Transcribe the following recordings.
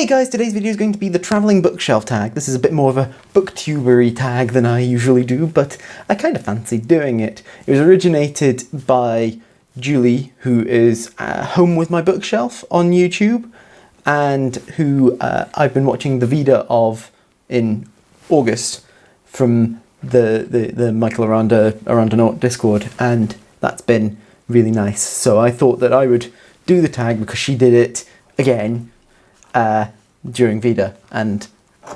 Hey guys, today's video is going to be the travelling bookshelf tag. This is a bit more of a booktubery tag than I usually do, but I kind of fancied doing it. It was originated by Julie, who is Home With My Bookshelf on YouTube, and who I've been watching the Vida of in August from the Michael Aranda Discord, and that's been really nice. So I thought that I would do the tag because she did it again during Vida, and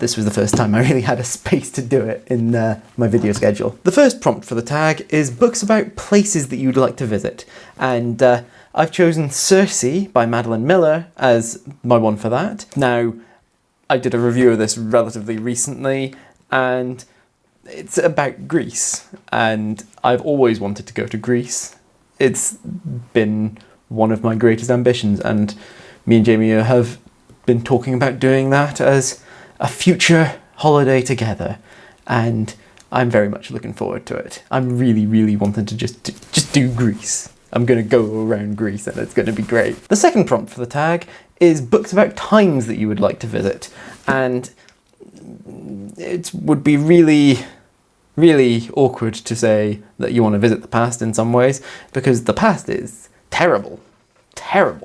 this was the first time I really had a space to do it in my video schedule. The first prompt for the tag is books about places that you'd like to visit, and I've chosen Circe by Madeline Miller as my one for that. Now, I did a review of this relatively recently, and it's about Greece, and I've always wanted to go to Greece. It's been one of my greatest ambitions, and me and Jamie have been talking about doing that as a future holiday together, and I'm very much looking forward to it. I'm really wanting to just do Greece. I'm going to go around Greece and it's going to be great. The second prompt for the tag is books about times that you would like to visit, and it would be really awkward to say that you want to visit the past in some ways, because the past is terrible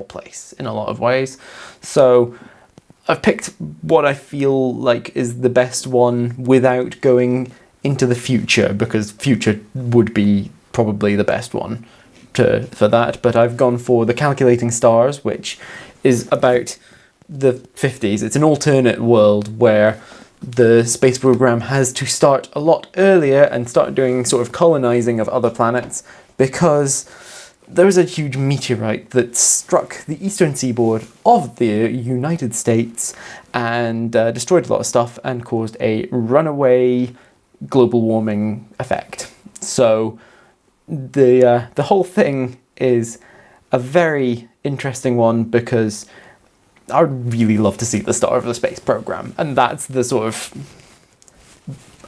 place in a lot of ways. So I've picked what I feel like is the best one without going into the future, because future would be probably the best one for that. But I've gone for The Calculating Stars, which is about the 50s. It's an alternate world where the space program has to start a lot earlier and start doing sort of colonizing of other planets, because there was a huge meteorite that struck the eastern seaboard of the United States and destroyed a lot of stuff and caused a runaway global warming effect. So the whole thing is a very interesting one, because I would really love to see the start of the space program, and that's the sort of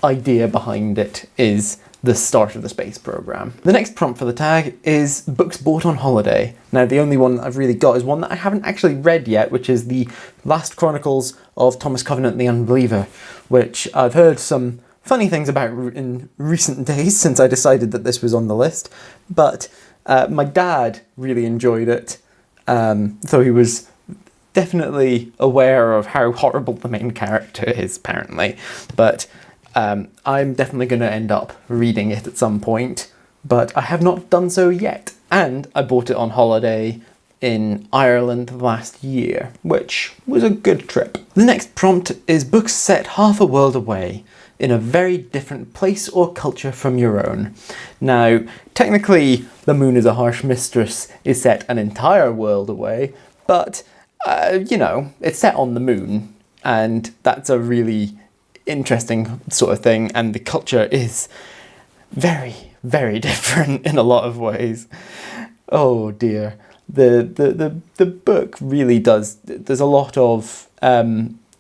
idea behind it, is the start of the space program. The next prompt for the tag is books bought on holiday. Now, the only one that I've really got is one that I haven't actually read yet, which is The Last Chronicles of Thomas Covenant the Unbeliever, which I've heard some funny things about in recent days since I decided that this was on the list, but my dad really enjoyed it, so he was definitely aware of how horrible the main character is, apparently, but I'm definitely going to end up reading it at some point, but I have not done so yet. And I bought it on holiday in Ireland last year, which was a good trip. The next prompt is books set half a world away, in a very different place or culture from your own. Now, technically, The Moon is a Harsh Mistress is set an entire world away, but, you know, it's set on the moon, and that's a really interesting sort of thing, and the culture is very different in a lot of ways. Oh dear. The book really does, there's a lot of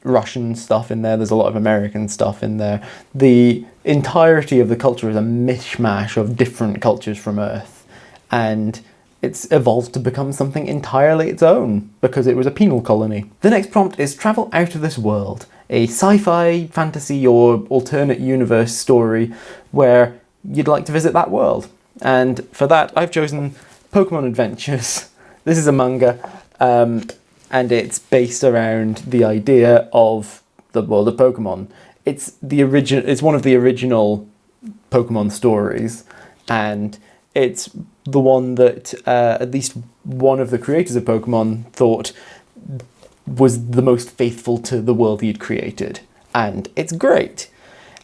Russian stuff in there, there's a lot of American stuff in there. The entirety of the culture is a mishmash of different cultures from Earth, and it's evolved to become something entirely its own, because it was a penal colony. The next prompt is travel out of this world, a sci-fi, fantasy, or alternate universe story where you'd like to visit that world. And for that, I've chosen Pokemon Adventures. This is a manga, and it's based around the idea of the world of Pokemon. It's one of the original Pokemon stories, and it's the one that at least one of the creators of Pokemon thought was the most faithful to the world he'd created. And it's great.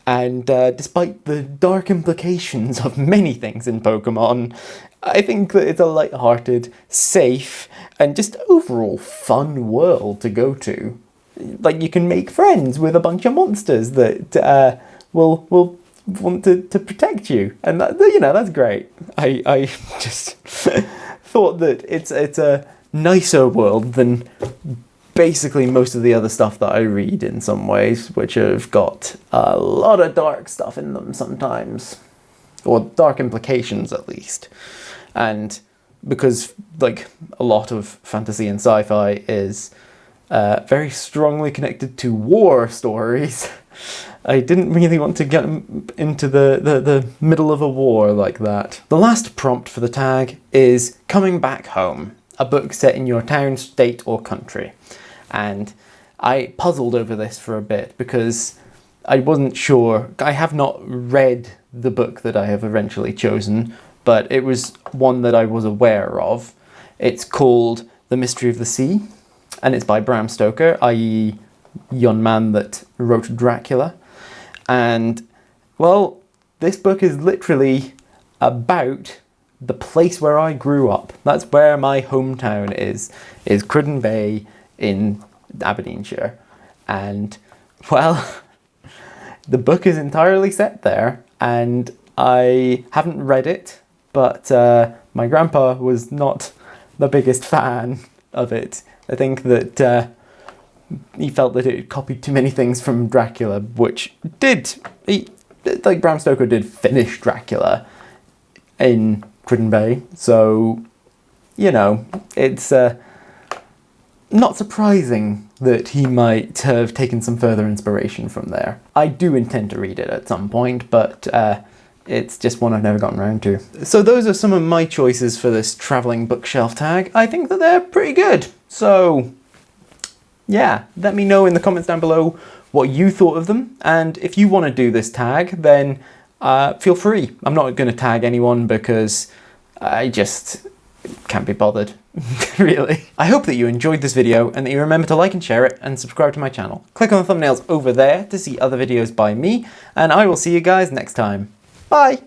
And despite the dark implications of many things in Pokemon, I think that it's a light-hearted, safe, and just overall fun world to go to. Like, you can make friends with a bunch of monsters that will want to protect you, and that, you know, that's great. I just thought that it's a nicer world than basically most of the other stuff that I read in some ways, which have got a lot of dark stuff in them sometimes, or dark implications at least. And because, like, a lot of fantasy and sci-fi is very strongly connected to war stories. I didn't really want to get into the middle of a war like that. The last prompt for the tag is Coming Back Home, a book set in your town, state or country. And I puzzled over this for a bit because I wasn't sure. I have not read the book that I have eventually chosen, but it was one that I was aware of. It's called The Mystery of the Sea, and it's by Bram Stoker, i.e. young man that wrote Dracula. And, well, this book is literally about the place where I grew up. That's where my hometown is Cruden Bay in Aberdeenshire. And, well, the book is entirely set there, and I haven't read it, but my grandpa was not the biggest fan of it. I think that he felt that it copied too many things from Dracula, which like Bram Stoker did finish Dracula in Cruden Bay, so, you know, it's not surprising that he might have taken some further inspiration from there. I do intend to read it at some point, but it's just one I've never gotten around to. So those are some of my choices for this travelling bookshelf tag. I think that they're pretty good, so yeah, let me know in the comments down below what you thought of them, and if you want to do this tag, then feel free. I'm not going to tag anyone because I just can't be bothered, really. I hope that you enjoyed this video and that you remember to like and share it and subscribe to my channel. Click on the thumbnails over there to see other videos by me, and I will see you guys next time. Bye!